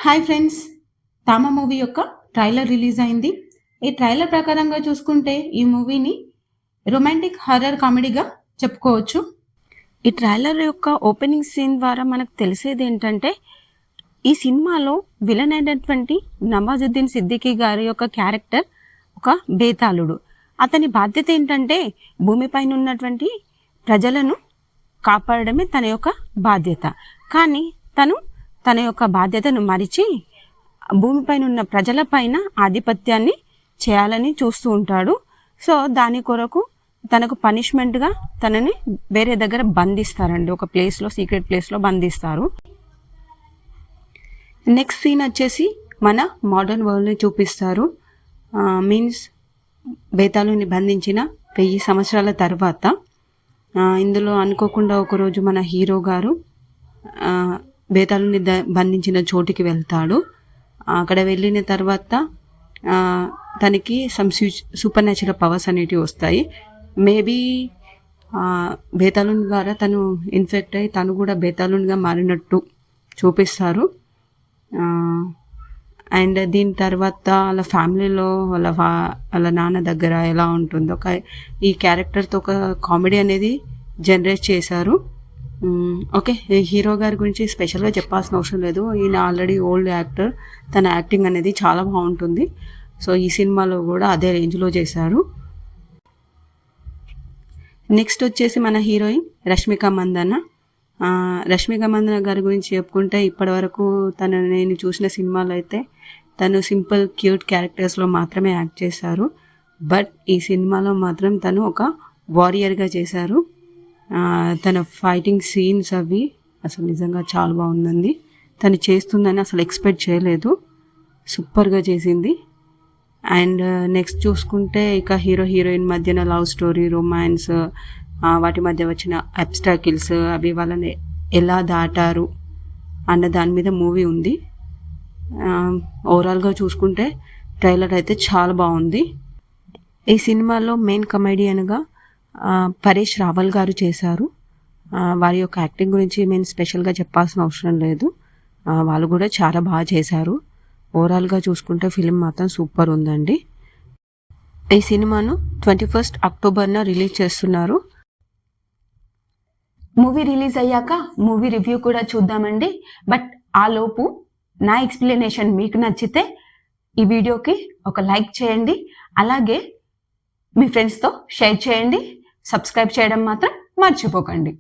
Hi friends, తామ movie యొక్క trailer release అయింది. ఈ ట్రైలర్ ప్రకారంగా చూసుకుంటే ఈ మూవీని రొమాంటిక్ హారర్ కామెడీగా చెప్పుకోవచ్చు. ఈ ట్రైలర్ యొక్క ఓపెనింగ్ సీన్ ద్వారా మనకు తెలిసేది ఏంటంటే, ఈ సినిమాలో విలన్ అయినటువంటి నవాజుద్దీన్ సిద్దికీ గారి యొక్క క్యారెక్టర్ ఒక బేతాళుడు. అతని బాధ్యత ఏంటంటే భూమిపైన ఉన్నటువంటి ప్రజలను కాపాడడమే తన యొక్క బాధ్యత. కానీ తన యొక్క బాధ్యతను మరిచి భూమిపైన ఉన్న ప్రజలపైన ఆధిపత్యాన్ని చేయాలని చూస్తూ ఉంటాడు. సో దాని కొరకు తనకు పనిష్మెంట్గా తనని వేరే దగ్గర బంధిస్తారండి. ఒక ప్లేస్లో, సీక్రెట్ ప్లేస్లో బంధిస్తారు. నెక్స్ట్ సీన్ వచ్చేసి మన మోడర్న్ వరల్డ్ని చూపిస్తారు. మీన్స్ బేతాళుని బంధించిన 1000 సంవత్సరాల తర్వాత ఇందులో అనుకోకుండా ఒకరోజు మన హీరో గారు బేతాళుని బంధించిన చోటికి వెళ్తాడు. అక్కడ వెళ్ళిన తర్వాత తనకి సమ్ సూపర్ న్యాచురల్ పవర్స్ అనేటివి వస్తాయి. మేబీ బేతాళుని ద్వారా తను ఇన్ఫెక్ట్ అయ్యి తను కూడా బేతాళునిగా మారినట్టు చూపిస్తారు. అండ్ దీని తర్వాత వాళ్ళ ఫ్యామిలీలో వాళ్ళ నాన్న దగ్గర ఎలా ఉంటుందో ఈ క్యారెక్టర్తో ఒక కామెడీ అనేది జనరేట్ చేశారు. ఓకే, హీరో గారి గురించి స్పెషల్గా చెప్పాల్సిన అవసరం లేదు. ఈయన ఆల్రెడీ ఓల్డ్ యాక్టర్. తన యాక్టింగ్ అనేది చాలా బాగుంటుంది. సో ఈ సినిమాలో కూడా అదే రేంజ్లో చేశారు. నెక్స్ట్ వచ్చేసి మన హీరోయిన్ రష్మిక మందన్న. రష్మిక మందన్న గారి గురించి చెప్పుకుంటే ఇప్పటివరకు నేను చూసిన సినిమాలో అయితే తను సింపుల్ క్యూట్ క్యారెక్టర్స్లో మాత్రమే యాక్ట్ చేశారు. బట్ ఈ సినిమాలో మాత్రం తను ఒక వారియర్గా చేశారు. తన ఫైటింగ్ సీన్స్ అవి అసలు నిజంగా చాలా బాగుందండి. తను చేస్తుందని అసలు ఎక్స్పెక్ట్ చేయలేదు. సూపర్గా చేసింది. అండ్ నెక్స్ట్ చూసుకుంటే ఇక హీరో హీరోయిన్ మధ్యన లవ్ స్టోరీ, రొమాన్స్, వాటి మధ్య వచ్చిన అబ్స్టాకిల్స్ అవి వాళ్ళని ఎలా దాటారు అన్న దాని మీద మూవీ ఉంది. ఓవరాల్గా చూసుకుంటే ట్రైలర్ అయితే చాలా బాగుంది. ఈ సినిమాలో మెయిన్ కమెడియన్గా పరేష్ రావల్ గారు చేశారు. వారి యొక్క యాక్టింగ్ గురించి మేము స్పెషల్గా చెప్పాల్సిన అవసరం లేదు. వాళ్ళు కూడా చాలా బాగా చేశారు. ఓవరాల్గా చూసుకుంటే ఫిలిం మాత్రం సూపర్ ఉందండి. ఈ సినిమాను 21 అక్టోబర్న రిలీజ్ చేస్తున్నారు. మూవీ రిలీజ్ అయ్యాక మూవీ రివ్యూ కూడా చూద్దామండి. బట్ ఆ లోపు నా ఎక్స్ప్లెనేషన్ మీకు నచ్చితే ఈ వీడియోకి ఒక లైక్ చేయండి. అలాగే మీ ఫ్రెండ్స్తో షేర్ చేయండి. సబ్స్క్రైబ్ చేయడం మాత్రం మర్చిపోకండి.